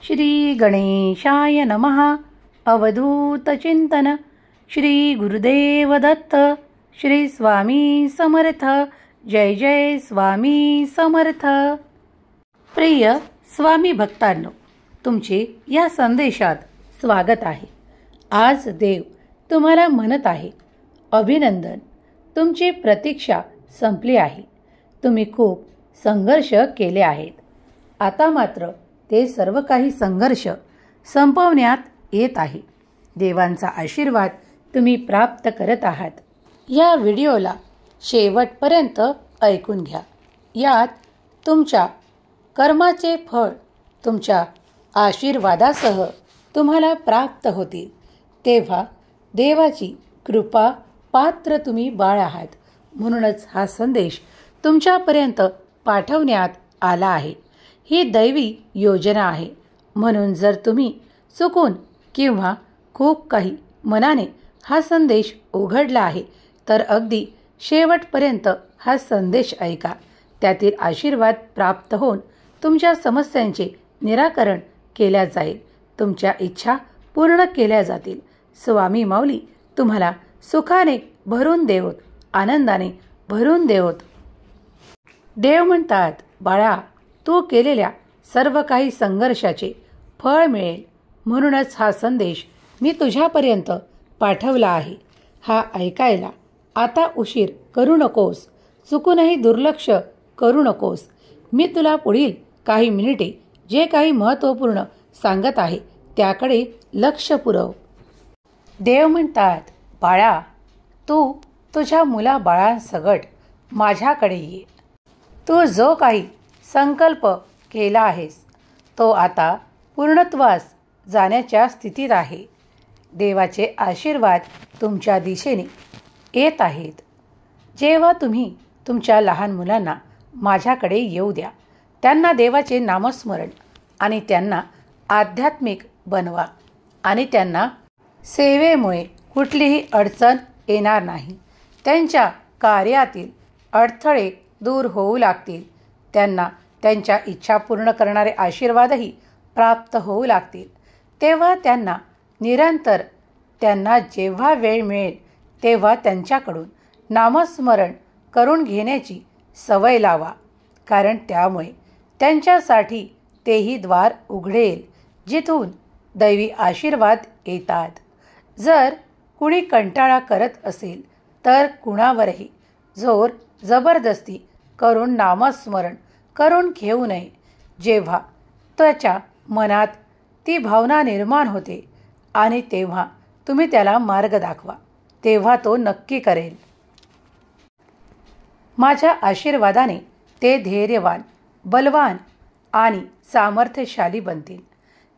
श्री गणेशाय नमः. अवधूत चिंतन. श्री गुरुदेव दत्त. श्री स्वामी समर्थ. जय जय स्वामी समर्थ. प्रिय स्वामी भक्तांनो, तुमचे या संदेशात स्वागत आहे. आज देव तुम्हाला म्हणत आहे, अभिनंदन, तुमची प्रतीक्षा संपली आहे. तुम्ही खूप संघर्ष केले आहेत. आता मात्र ते सर्व काही संघर्ष संपवण्यात येत आहे. देवांचा आशीर्वाद तुम्ही प्राप्त करत आहात. या व्हिडिओला शेवटपर्यंत ऐकून घ्या. यात तुमच्या कर्माचे फळ तुमच्या आशीर्वादासह तुम्हाला प्राप्त होतील. तेव्हा देवाची कृपा पात्र तुम्ही बाळ आहात. म्हणूनच हा संदेश तुमच्यापर्यंत पाठवण्यात आला आहे. ही दैवी योजना आहे. म्हणून जर तुम्ही चुकून किंवा खूप काही मनाने हा संदेश उघडला आहे तर अगदी शेवटपर्यंत हा संदेश ऐका. त्यातील आशीर्वाद प्राप्त होऊन तुमच्या समस्यांचे निराकरण केल्या जाईल. तुमच्या इच्छा पूर्ण केल्या जातील. स्वामी माऊली तुम्हाला सुखाने भरून देवोत, आनंदाने भरून देवोत. देव म्हणतात, बाळा, तू केलेल्या सर्व काही संघर्षाचे फळ मिळेल. म्हणूनच हा संदेश मी तुझ्यापर्यंत पाठवला आहे. हा ऐकायला आता उशीर करू नकोस. चुकूनही दुर्लक्ष करू नकोस. मी तुला पुढील काही मिनिटे जे काही महत्त्वपूर्ण सांगत आहे त्याकडे लक्ष पुरव. देव म्हणतात, बाळा, तू तुझ्या मुलाबाळांसकट माझ्याकडे ये. तू जो काही संकल्प केला आहेस तो आता पूर्णत्वास जाण्याच्या स्थितीत आहे. देवाचे आशीर्वाद तुमच्या दिशेने येत आहेत. जेव्हा तुम्ही तुमच्या लहान मुलांना माझ्याकडे येऊ द्या, त्यांना देवाचे नामस्मरण आणि त्यांना आध्यात्मिक बनवा आणि त्यांना सेवेमुळे कुठलीही अडचण येणार नाही. त्यांच्या कार्यातील अडथळे दूर होऊ लागतील. त्यांना त्यांच्या इच्छा पूर्ण करणारे आशीर्वादही प्राप्त होऊ लागतील. तेव्हा त्यांना निरंतर, त्यांना जेव्हा वेळ मिळेल तेव्हा त्यांच्याकडून नामस्मरण करून घेण्याची सवय लावा. कारण त्यामुळे त्यांच्यासाठी तेही द्वार उघडेल जिथून दैवी आशीर्वाद येतात. जर कुणी कंटाळा करत असेल तर कुणावरही जोर जबरदस्ती करून नामस्मरण करून घेऊ नये. जेव्हा त्याच्या मनात ती भावना निर्माण होते आणि तेव्हा तुम्ही त्याला मार्ग दाखवा, तेव्हा तो नक्की करेल. माझ्या आशीर्वादाने ते धैर्यवान, बलवान आणि सामर्थ्यशाली बनतील.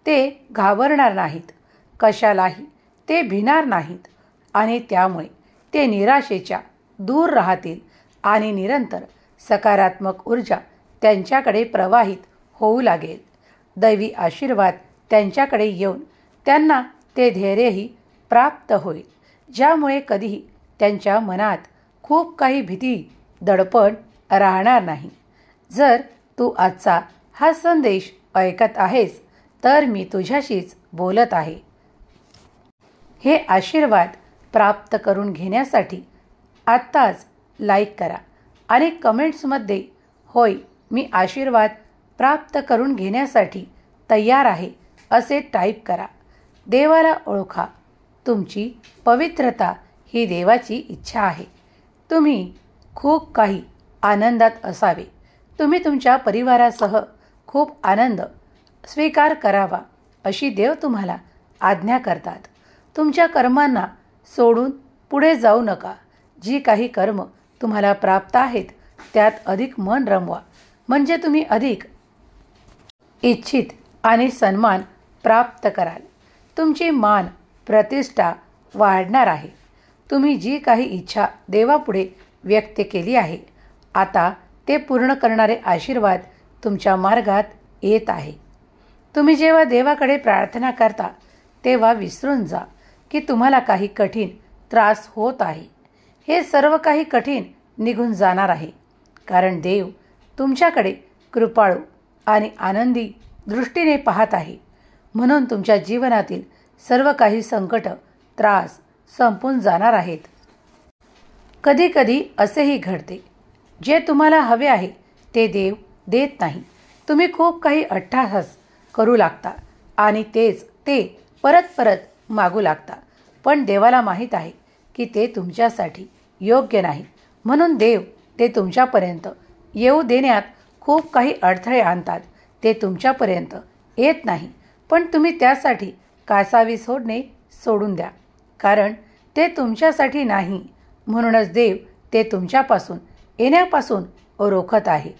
ते घाबरणार नाहीत, कशालाही ते भिणार नाहीत आणि त्यामुळे ते निराशेच्या दूर राहतील आणि निरंतर सकारात्मक ऊर्जा त्यांच्याकडे प्रवाहित होऊ लागेल. दैवी आशीर्वाद त्यांच्याकडे येऊन त्यांना ते धैर्यही प्राप्त होईल, ज्यामुळे कधीही त्यांच्या मनात खूप काही भीती, दडपण राहणार नाही. जर तू आजचा हा संदेश ऐकत आहेस तर मी तुझ्याशीच बोलत आहे. हे आशीर्वाद प्राप्त करून घेण्यासाठी आत्ताच लाईक करा आणि कमेंट्समध्ये होय, मी आशीर्वाद प्राप्त करून घेण्यासाठी तयार आहे असे टाईप करा. देवाला ओळखा. तुमची पवित्रता ही देवाची इच्छा आहे. तुम्ही खूप काही आनंदात असावे. तुम्ही तुमच्या परिवारासह खूप आनंद स्वीकार करावा अशी देव तुम्हाला आज्ञा करतात. तुमच्या कर्मांना सोडून पुढे जाऊ नका. जी काही कर्म तुम्हाला प्राप्त आहेत त्यात अधिक मन रमवा, म्हणजे तुम्ही अधिक इच्छित आणि सन्मान प्राप्त कराल. तुमची मान प्रतिष्ठा वाढणार आहे. तुम्ही जी काही इच्छा देवापुढे व्यक्त केली आहे, आता ते पूर्ण करणारे आशीर्वाद तुमच्या मार्गात येत आहे. तुम्ही जेव्हा देवाकडे प्रार्थना करता तेव्हा विसरून जा की तुम्हाला काही कठीण त्रास होत आहे. हे सर्व काही कठीण निघून जाणार आहे. कारण देव तुमच्याकडे कृपाळू आणि आनंदी दृष्टीने पाहत आहे. म्हणून तुमच्या जीवनातील सर्व काही संकट, त्रास संपून जाणार आहेत. कधी कधी असेही घडते, जे तुम्हाला हवे आहे ते देव देत नाही. तुम्ही खूप काही अट्टहास करू लागता आणि तेच ते परत परत मागू लागता. पण देवाला माहीत आहे की ते तुमच्यासाठी योग्य नाही. म्हणून देव ते तुमच्यापर्यंत येऊ देण्यात खूप काही अडथळे आणतात. ते तुमच्यापर्यंत येत नाही, पण तुम्ही त्यासाठी कासावी सोडणे सोडून द्या, कारण ते तुमच्यासाठी नाही. म्हणूनच देव ते तुमच्यापासून येण्यापासून रोखत आहे.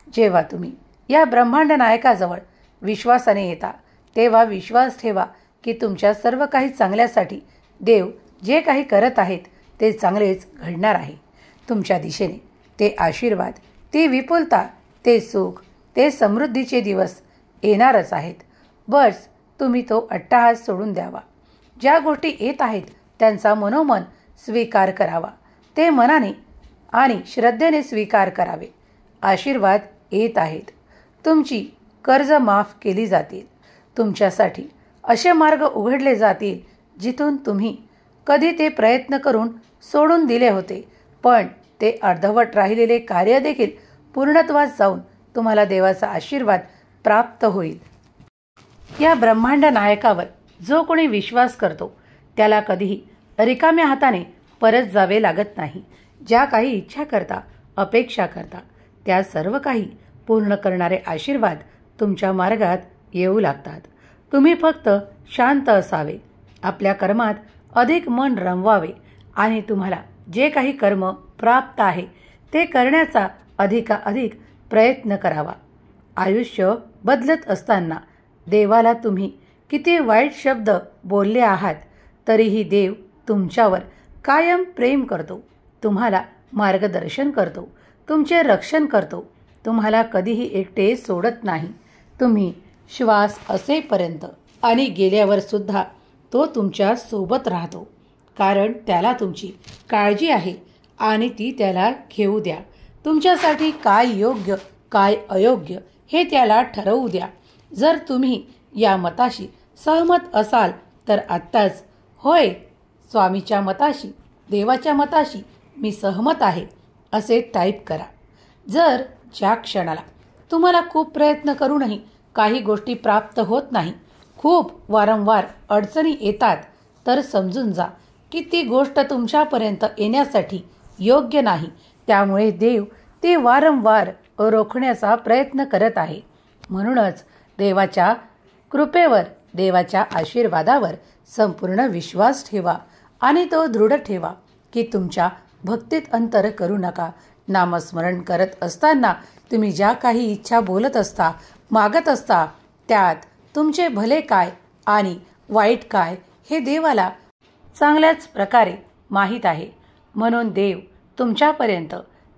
जेव्हा तुम्ही या ब्रह्मांड नायकाजवळ विश्वासाने येता, तेव्हा विश्वास ठेवा की तुमच्या सर्व काही चांगल्यासाठी देव जे काही करत आहेत ते चांगलेच घडणार आहे. तुमच्या दिशेने ते आशीर्वाद, ती विपुलता, ते सुख, ते समृद्धीचे दिवस येणारच आहेत. बस तुम्ही तो अट्टहास सोडून द्यावा. ज्या गोष्टी येत आहेत त्यांचा मनोमन स्वीकार करावा. ते मनाने आणि श्रद्धेने स्वीकार करावे. आशीर्वाद येत आहेत. तुमची कर्ज माफ केली जातील. तुमच्यासाठी असे मार्ग उघडले जातील जिथून तुम्ही कधी ते प्रयत्न करून सोडून दिले होते, पण ते अर्धवट राहिलेले कार्य देखील पूर्णत्वास जाऊन तुम्हाला देवाचा आशीर्वाद प्राप्त होईल. या ब्रह्मांड नायकावर जो कोणी विश्वास करतो त्याला कधीही रिकाम्या हाताने परत जावे लागत नाही. ज्या काही इच्छा करता, अपेक्षा करता, त्या सर्व काही पूर्ण करणारे आशीर्वाद तुमच्या मार्गात येऊ लागतात. तुम्ही फक्त शांत असावे, आपल्या कर्मात अधिक मन रमवावे आणि तुम्हाला जे काही कर्म प्राप्त आहे ते करण्याचा अधिकाधिक प्रयत्न करावा. आयुष्य बदलत असताना देवाला तुम्ही किती वाईट शब्द बोलले आहात तरीही देव तुमच्यावर कायम प्रेम करतो, तुम्हाला मार्गदर्शन करतो, तुमचे रक्षण करतो, तुम्हाला कधीही एकटे सोडत नाही. तुम्ही श्वास असेपर्यंत आणि गेल्यावर सुद्धा तो तुमच्या सोबत राहतो, कारण त्याला तुमची काळजी आहे आणि ती त्याला घेऊ द्या. तुमच्यासाठी काय योग्य काय अयोग्य हे त्याला ठरवू द्या. जर तुम्ही या मताशी सहमत असाल तर आत्ताच होय, स्वामीच्या मताशी, देवाच्या मताशी मी सहमत आहे असे टाईप करा. जर ज्या क्षणाला तुम्हाला खूप प्रयत्न करूनही काही गोष्टी प्राप्त होत नाही, खूप वारंवार अडचणी येतात, तर समजून जा की ती गोष्ट तुमच्यापर्यंत येण्यासाठी योग्य नाही. त्यामुळे देव ती वारंवार रोखण्याचा प्रयत्न करत आहे. म्हणूनच देवाच्या कृपेवर, देवाच्या आशीर्वादावर संपूर्ण विश्वास ठेवा आणि तो दृढ ठेवा की तुमच्या भक्तीत अंतर करू नका. नामस्मरण करत असताना तुम्ही ज्या काही इच्छा बोलत असता, मागत असता, त्यात तुमचे भले काय आणि वाईट काय हे देवाला चांगल्याच प्रकारे माहीत आहे. म्हणून देव तुमच्यापर्यंत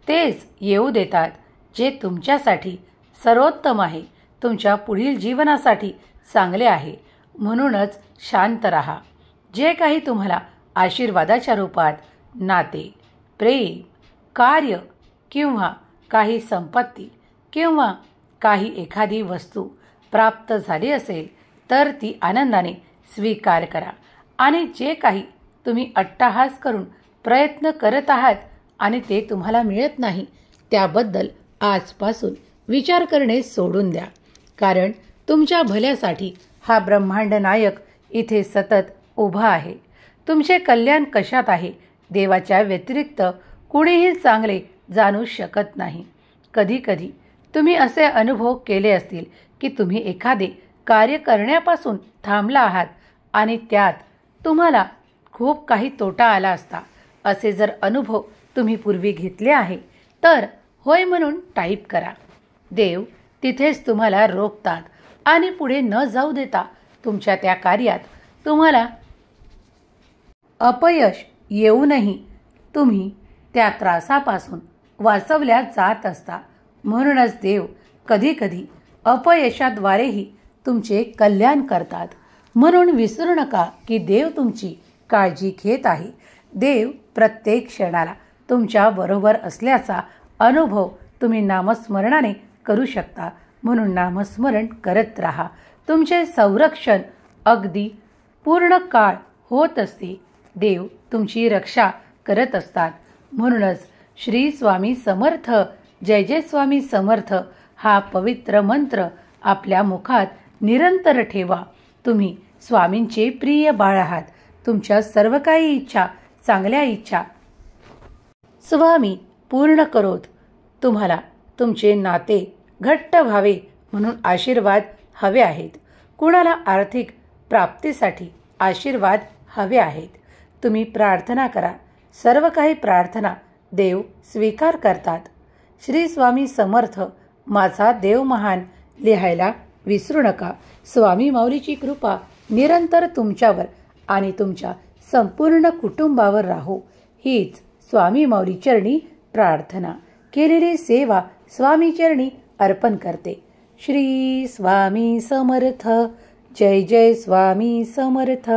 तेच येऊ देतात जे तुमच्यासाठी सर्वोत्तम आहे, तुमच्या पुढील जीवनासाठी चांगले आहे. म्हणूनच शांत राहा. जे काही तुम्हाला आशीर्वादाच्या रूपात नाते, प्रेम, कार्य किंवा काही संपत्ती किंवा काही एखादी वस्तू प्राप्त झाली असेल तर ती आनंदाने स्वीकार करा. आणि जे काही तुम्ही अट्टहास करून प्रयत्न करत आहात आणि ते तुम्हाला मिळत नाही त्याबद्दल आजपासून विचार करणे सोडून द्या, कारण तुमच्या भल्यासाठी हा ब्रह्मांड नायक इथे सतत उभा आहे. तुमचे कल्याण कशात आहे देवाच्या व्यतिरिक्त कुणीही चांगले जाणू शकत नाही. कधी कधी तुम्ही असे अनुभव केले असतील की तुम्ही एखादे कार्य करण्यापासून थांबला आहात आणि त्यात तुम्हाला खूप काही तोटा आला असता. असे जर अनुभव तुम्ही पूर्वी घेतले आहे तर होय म्हणून टाईप करा. देव तिथेच तुम्हाला रोखतात आणि पुढे न जाऊ देता तुमच्या त्या कार्यात तुम्हाला अपयश येऊनही तुम्ही त्या त्रासापासून वाचवल्या जात असता. म्हणूनच देव कधीकधी अपयशाद्वारेही तुमचे कल्याण करतात. म्हणून विसरू नका की देव तुमची काळजी घेत आहे. देव प्रत्येक क्षणाला तुमच्या बरोबर असल्याचा अनुभव तुम्ही नामस्मरणाने करू शकता. म्हणून नामस्मरण करत राहा. तुमचे संरक्षण अगदी पूर्ण काळ होत असते. देव तुमची रक्षा करत असतात. म्हणूनच श्री स्वामी समर्थ, जय जय स्वामी समर्थ हा पवित्र मंत्र आपल्या मुखात निरंतर ठेवा. तुम्ही स्वामींचे प्रिय बाळ आहात. तुमच्या सर्व काही इच्छा, चांगल्या इच्छा स्वामी पूर्ण करोत. तुम्हाला तुमचे नाते घट्ट व्हावे म्हणून आशीर्वाद हवे आहेत. कुणाला आर्थिक प्राप्तीसाठी आशीर्वाद हवे आहेत. तुम्ही प्रार्थना करा. सर्व काही प्रार्थना देव स्वीकार करतात. श्री स्वामी समर्थ, माझा देव महान लिहायला विसरू नका. स्वामी माऊलीची कृपा निरंतर तुमच्यावर आणि तुमच्या संपूर्ण कुटुंबावर राहो, हीच स्वामी माऊली चरणी प्रार्थना. केलेली सेवा स्वामी चरणी अर्पण करते. श्री स्वामी समर्थ, जय जय स्वामी समर्थ.